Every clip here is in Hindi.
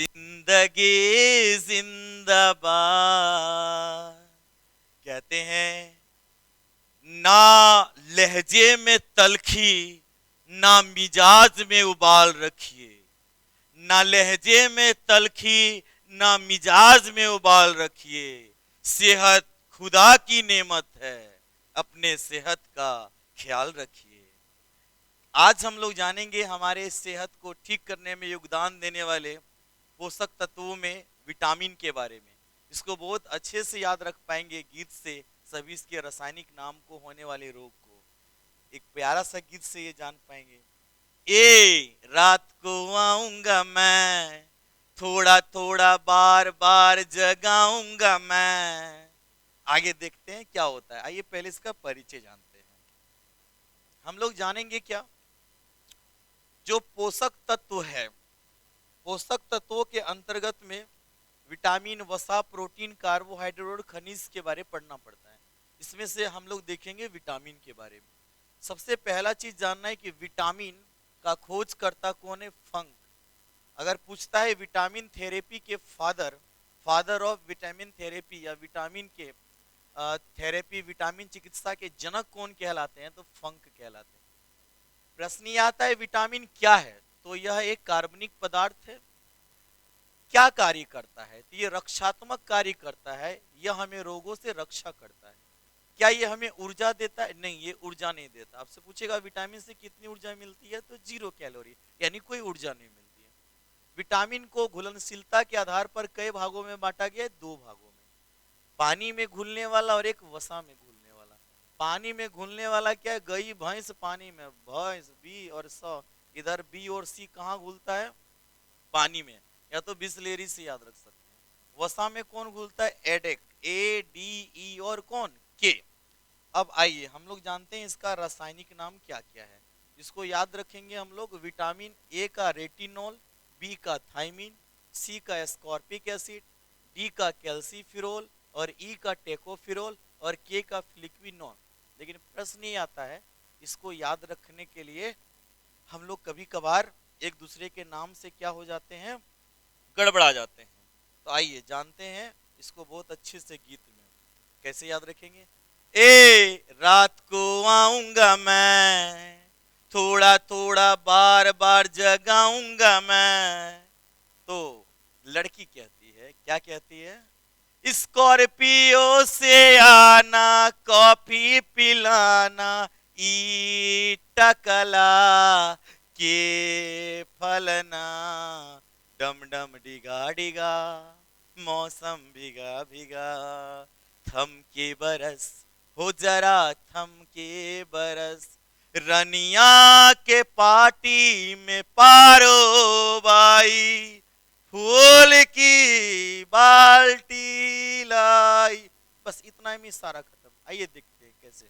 जिंदगी जिंदाबाद। कहते हैं ना लहजे में तलखी, ना मिजाज में उबाल रखिए। ना लहजे में तलखी, ना मिजाज में उबाल रखिए। सेहत खुदा की नेमत है, अपने सेहत का ख्याल रखिए। आज हम लोग जानेंगे हमारे सेहत को ठीक करने में योगदान देने वाले पोषक तत्वों में विटामिन के बारे में। इसको बहुत अच्छे से याद रख पाएंगे गीत से, सभी इसके रासायनिक नाम को, होने वाले रोग को एक प्यारा सा गीत से ये जान पाएंगे। ए रात को आऊंगा मैं, थोड़ा थोड़ा बार बार जगाऊंगा मैं। आगे देखते हैं क्या होता है। आइए पहले इसका परिचय जानते हैं। हम लोग जानेंगे क्या, जो पोषक तत्व है, पोषक तत्वों के अंतर्गत में विटामिन, वसा, प्रोटीन, कार्बोहाइड्रेट और खनिज के बारे में पढ़ना पड़ता है। इसमें से हम लोग देखेंगे विटामिन के बारे में। सबसे पहला चीज जानना है कि विटामिन का खोजकर्ता कौन है? फंक। अगर पूछता है विटामिन थेरेपी के father, father of vitamin therapy या विटामिन के थेरेपी, विटामिन चिकित्सा के जनक कौन कहलाते हैं? तो फंक कहलाते हैं। प्रश्न ये आता है विटामिन क्या है? तो यह एक कार्बनिक पदार्थ है। क्या कार्य करता है? तो ये रक्षात्मक कार्य करता है। यह हमें रोगों से रक्षा करता है। क्या ये हमें ऊर्जा देता है? नहीं, ये ऊर्जा नहीं देता। आपसे पूछेगा विटामिन से कितनी ऊर्जा मिलती है? तो 0 कैलोरी, यानी कोई ऊर्जा नहीं मिलती है। विटामिन को घुलनशीलता के आधार पर कई भागों में बांटा गया है? 2 भागों में। पानी में घुलने वाला और एक वसा में घुलने वाला। पानी में घुलने वाला क्या है? गई भैंस पानी में, भैंस बी और स, इधर बी और सी कहाँ घुलता है? पानी में, या तो बिस्लेरी से याद रख सकते हैं। वसा में कौन घुलता है? एडेक, ए डी ई और कौन? के। अब आइए हम लोग जानते हैं इसका रासायनिक नाम क्या क्या है। इसको याद रखेंगे हम लोग। विटामिन ए का रेटिनॉल, बी का थायमिन, सी का एस्कॉर्बिक एसिड, डी का कैल्सीफिरोल और ई का टेकोफिरोल और के का फ्लिक्विनोल। लेकिन प्रश्न ये आता है, इसको याद रखने के लिए हम लोग कभी कभार एक दूसरे के नाम से क्या हो जाते हैं? गड़बड़ा जाते हैं। तो आइए जानते हैं इसको बहुत अच्छे से गीत में। कैसे याद रखेंगे? ए रात को आऊंगा मैं, थोड़ा थोड़ा बार बार जगाऊंगा मैं। तो लड़की कहती है, क्या कहती है? स्कॉर्पियो से आना, कॉफी पिलाना, ई टकला के फलना, डम डम डिगा डिगा, मौसम भिगा भिगा, थम के बरस, हो जरा थम के बरस, रनिया के पार्टी में पारो बाई, फूल की बाल्टी लाई। बस इतना में सारा खत्म। आइए देखते हैं कैसे।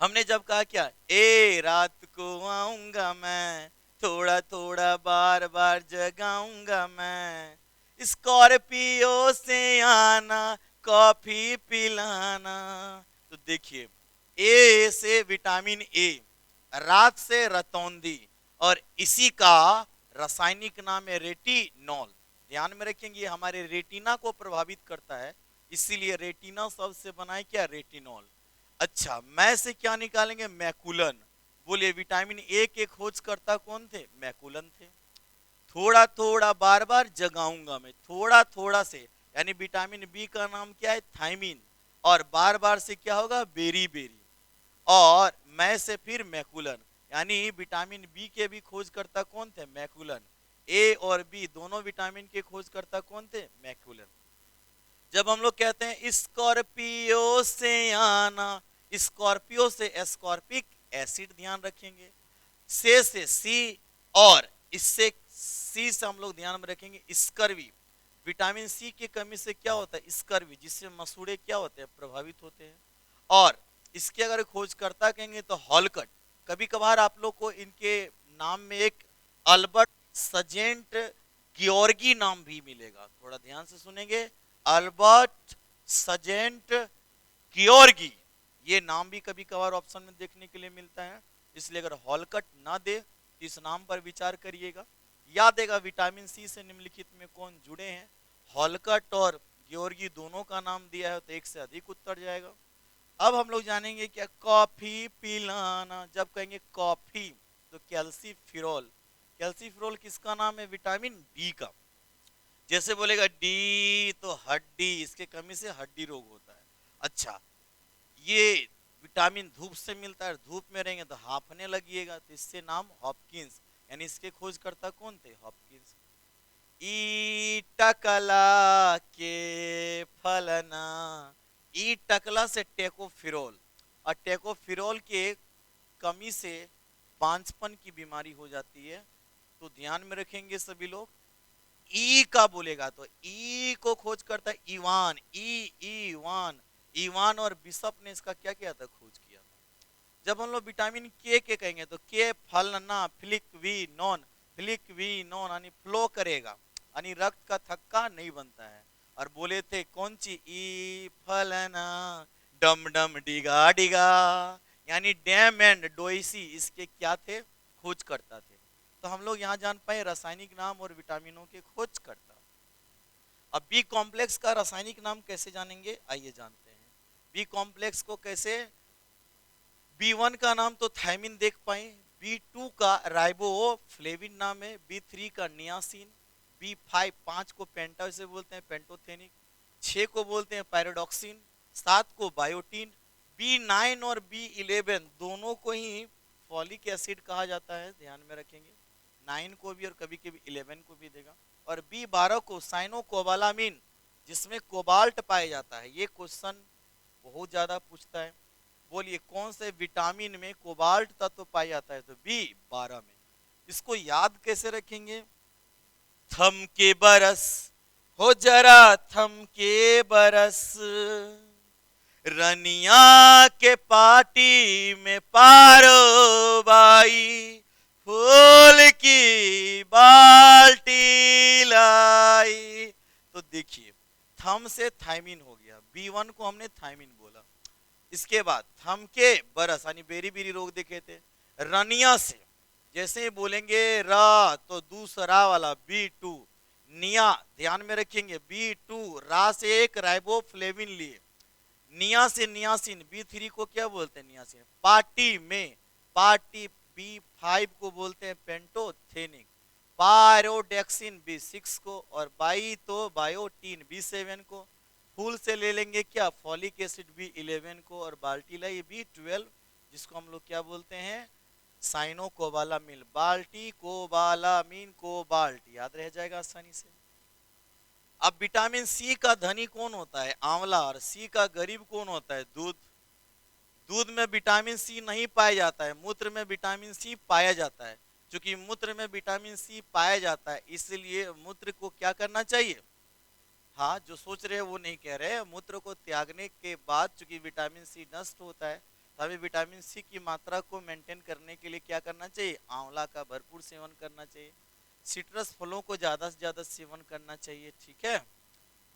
हमने जब कहा क्या, ए रात को आऊंगा मैं, थोड़ा थोड़ा बार बार जगाऊंगा मैं, स्कॉर्पियो से आना, कॉफी पिलाना। तो देखिए, ए से विटामिन ए, रात से रतौंदी, और इसी का रासायनिक नाम है रेटिनॉल। ध्यान में रखेंगे, हमारे रेटिना को प्रभावित करता है, इसीलिए रेटिना शब्द से बना है क्या? रेटिनॉल। अच्छा, मैं से क्या निकालेंगे? मैकुलन। बोलिए विटामिन ए के खोजकर्ता कौन थे? मैकुलन थे। थोड़ा थोड़ा बार बार जगाऊंगा मैं, थोड़ा थोड़ा से यानी विटामिन बी का नाम क्या है? थायमिन। और बार बार से क्या होगा? Beriberi. और मैं से फिर मैकुलन, यानी विटामिन बी के भी खोजकर्ता कौन थे? मैकुलन। ए और बी दोनों विटामिन के खोजकर्ता कौन थे? मैकुलन। जब हम लोग कहते हैं स्कॉर्पियो से आना, स्कॉर्पियो से एस्कॉर्बिक एसिड, ध्यान रखेंगे। से सी, और इससे सी से हम लोग ध्यान में रखेंगे स्कर्वी। विटामिन सी की कमी से क्या होता है? स्कर्वी, जिससे मसूड़े क्या होते हैं? प्रभावित होते हैं। और इसके अगर खोजकर्ता कहेंगे तो हॉलकट। कभी कभार आप लोग को इनके नाम में एक अल्बर्ट सजेंट गियोर्गी नाम भी मिलेगा। थोड़ा ध्यान से सुनेंगे, अल्बर्ट सजेंट गियोर्गी, ये नाम भी कभी कभार ऑप्शन में देखने के लिए मिलता है। इसलिए अगर हॉलकट ना दे तो इस नाम पर विचार करिएगा। याद देगा विटामिन सी से निम्नलिखित में कौन जुड़े हैं? हॉलकट और गियोर्गी दोनों का नाम दिया है तो एक से अधिक उत्तर जाएगा। अब हम लोग जानेंगे क्या कॉफी पिलाना। जब कहेंगे कॉफी तो कैल्सीफिरोल, कैल्सीफिरोल किसका नाम है? विटामिन डी का। जैसे बोलेगा डी तो हड्डी, इसके कमी से हड्डी रोग होता है। अच्छा, ये विटामिन धूप से मिलता है, धूप में रहेंगे तो हांफने लगिएगा, तो इससे नाम हॉपकिंस, यानी इसके खोजकर्ता कौन थे? हॉपकिंस। ई टकला के फलना, ई टकला से टेकोफिरोल, और टेकोफिरोल के कमी से बांझपन की बीमारी हो जाती है। तो ध्यान में रखेंगे सभी लोग। ई का बोलेगा तो ई को खोज करता है ईवान, ईवान, ईवान और बिशप ने इसका क्या किया था? खोज किया था। जब हम लोग विटामिन के कहेंगे तो के फलना, फ्लिक वी नॉन, फ्लिक वी नॉन यानी फ्लो करेगा, यानी रक्त का थक्का नहीं बनता है। और बोले थे कौन सी? ई फलना डम डम डिगा डिगा, यानी डैम एंड डोइसी इसके क्या थे? खोज करता थे। तो हम लोग यहाँ जान पाए रासायनिक नाम और विटामिनों के खोज करता। अब बी कॉम्प्लेक्स का रासायनिक नाम कैसे जानेंगे? आइए जानते हैं। बी कॉम्प्लेक्स को कैसे? B1 का नाम तो थायमिन देख पाए, B2 का राइबोफ्लेविन नाम है, B3 का नियासिन, B5 5 को पेंटा से बोलते हैं पेंटोथेनिक, 6 को बोलते हैं पैराडॉक्सिन, 7 को बायोटीन, B9 और B11 दोनों को ही फॉलिक एसिड कहा जाता है, ध्यान में रखेंगे। 9 को भी और कभी कभी 11 को भी देगा। और B12 को साइनोकोबालामिन, जिसमें कोबाल्ट पाया जाता है। ये क्वेश्चन बहुत ज्यादा पूछता है। बोलिए कौन से विटामिन में कोबाल्ट तत्व पाया जाता है? तो B12 में। इसको याद कैसे रखेंगे? थम के बरस हो जरा थम के बरस, रनिया के पार्टी में पारो बाई, फूल की बाल्टी लाई। तो देखिए थम से थायमिन हो गया, B1 को हमने थायमिन बोला। इसके बाद थम के बरस यानी बेरी बेरी रोग देखे थे। रनिया से जैसे ही बोलेंगे रा तो दूसरा वाला B2, निया ध्यान में रखेंगे B2, रा से एक राइबोफ्लेविन लिए, निया से नियासिन, B3 को क्या बोलते हैं? नियासिन। पार्टी में पार्टी B5 को बोलते हैं पेंटोथेनिक, पायरोडेक्सिन B6 को, और बाई तो बायोटीन B7 को। फूल से ले लेंगे क्या? फॉलिक एसिड B11 को, और बाल्टी लाई B12 जिसको हम लोग क्या बोलते हैं? साइनोकोबालामिन, बाल्टी कोबालामिन कोबाल्ट, याद रह जाएगा आसानी से। अब विटामिन सी का धनी कौन होता है? आंवला। और सी का गरीब कौन होता है? दूध। दूध में विटामिन सी नहीं पाया जाता है, मूत्र में विटामिन सी पाया जाता है। क्योंकि मूत्र में विटामिन सी पाया जाता है इसलिए मूत्र को क्या करना चाहिए? हाँ, जो सोच रहे हैं वो नहीं कह रहे, मूत्र को त्यागने के बाद चूंकि विटामिन सी नष्ट होता है तो हमें विटामिन सी की मात्रा को मेंटेन करने के लिए क्या करना चाहिए? आंवला का भरपूर सेवन करना चाहिए, सिट्रस फलों को ज्यादा से ज्यादा सेवन करना चाहिए। ठीक है।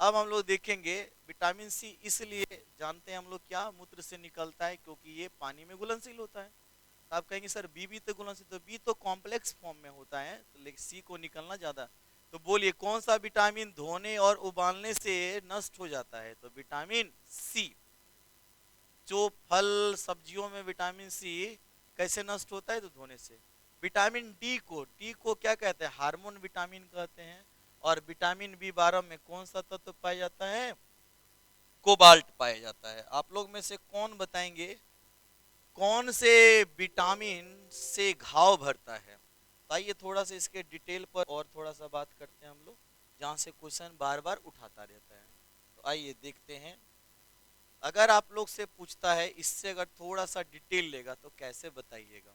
अब हम लोग देखेंगे विटामिन सी इसलिए जानते हैं हम लोग क्या मूत्र से निकलता है, क्योंकि ये पानी में घुलनशील होता है। तो आप कहेंगे सर बी भी तो घुलनशील, तो बी तो कॉम्प्लेक्स फॉर्म में होता है, तो लेकिन सी को निकलना ज्यादा। तो बोलिए कौन सा विटामिन धोने और उबालने से नष्ट हो जाता है? तो विटामिन सी। जो फल सब्जियों में विटामिन सी कैसे नष्ट होता है? तो धोने से। विटामिन डी को क्या कहते हैं? हार्मोन विटामिन कहते हैं। और विटामिन B12 में कौन सा तत्व पाया जाता है? कोबाल्ट पाया जाता है। आप लोग में से कौन बताएंगे कौन से विटामिन से घाव भरता है? आइए थोड़ा सा इसके डिटेल पर और थोड़ा सा बात करते हैं हम लोग, जहां से क्वेश्चन बार बार उठाता रहता है। तो आइए देखते हैं। अगर आप लोग से पूछता है इससे अगर थोड़ा सा डिटेल लेगा तो कैसे बताइएगा?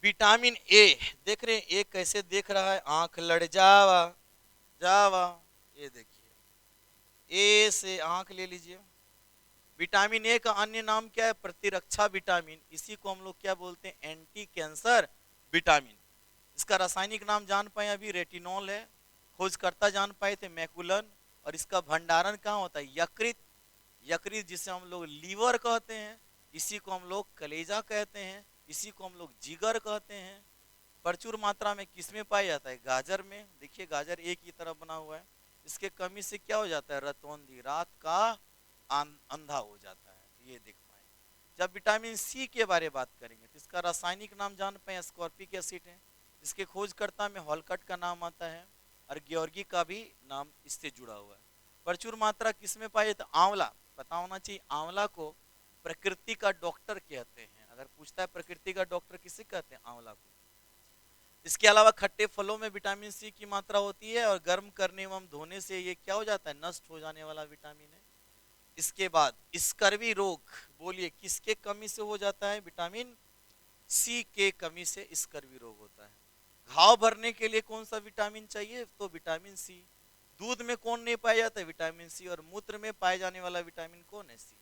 विटामिन ए देख रहे हैं, ए कैसे देख रहा है? आंख लड़ जावा जावा, ये देखिए ए से आंख ले लीजिए। विटामिन ए का अन्य नाम क्या है? प्रतिरक्षा विटामिन। इसी को हम लोग क्या बोलते हैं? Anti cancer vitamin. इसका रासायनिक नाम जान पाए अभी? रेटिनॉल है। खोजकर्ता जान पाए थे? मैकुलन। और इसका भंडारण कहाँ होता है? यकृत। यकृत जिसे हम लोग लीवर कहते हैं, इसी को हम लोग कलेजा कहते हैं, इसी को हम लोग जिगर कहते हैं। प्रचुर मात्रा में किसमें पाया जाता है? गाजर में। देखिए गाजर एक ही तरफ बना हुआ है, इसके कमी से क्या हो जाता है? रतौंधी, रात का अंधा हो जाता है, ये देख पाए। जब विटामिन सी के बारे में बात करेंगे तो इसका रासायनिक नाम जान पाए, स्कॉर्पिक एसिड है। इसके खोजकर्ता में हॉलकट का नाम आता है और ग्योर्गी का भी नाम इससे जुड़ा हुआ है। प्रचुर मात्रा किसमें पाए? तो आंवला, पता होना चाहिए। आंवला को प्रकृति का डॉक्टर कहते हैं। अगर पूछता है प्रकृति का डॉक्टर किसे कहते हैं? आंवला को। इसके अलावा खट्टे फलों में विटामिन सी की मात्रा होती है और गर्म करने एवं धोने से ये क्या हो जाता है? नष्ट हो जाने वाला विटामिन है। इसके बाद स्कर्वी रोग, बोलिए किसके कमी से हो जाता है? विटामिन सी के कमी से स्कर्वी रोग होता है। घाव भरने के लिए कौन सा विटामिन चाहिए? तो विटामिन सी। दूध में कौन नहीं पाया जाता है? Vitamin C. और मूत्र में पाए जाने वाला विटामिन कौन है? सी।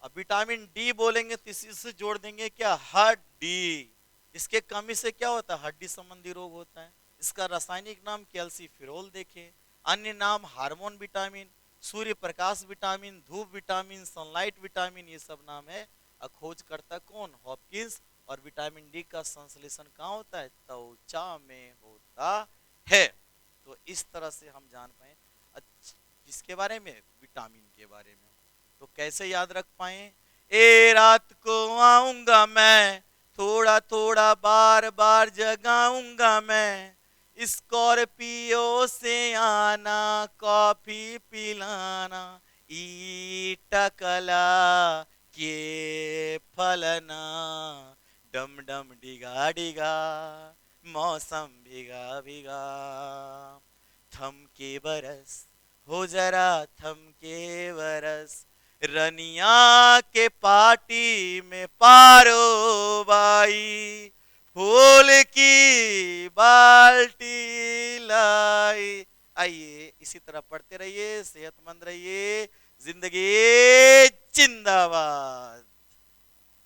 अब विटामिन डी बोलेंगे तो इसी से जोड़ देंगे क्या? हड्डी। इसके कमी से क्या होता है? हड्डी संबंधी रोग होता है। इसका रासायनिक नाम कैल्सीफेरोल देखें। अन्य नाम hormone vitamin, Surya Prakash vitamin, धूप विटामिन, सनलाइट विटामिन, ये सब नाम है। खोजकर्ता कौन? हॉपकिंस। और विटामिन डी का संश्लेषण कहाँ होता है? त्वचा में होता है। तो इस तरह से हम जान पाए किसके बारे में? विटामिन के बारे में। तो कैसे याद रख पाए? ए रात को आऊंगा मैं, थोड़ा थोड़ा बार बार जगाऊंगा मैं, स्कॉर्पियो से आना, कॉफी पिलाना, ई टकला के फलना, डम डम डिगा डिगा, मौसम भिगा भिगा, थम के बरस हो जरा, थम के बरस, रनिया के पार्टी में पारो बाई, फूल की बाल्टी लाई। आइए इसी तरह पढ़ते रहिए, सेहतमंद रहिए, जिंदगी जिंदाबाद।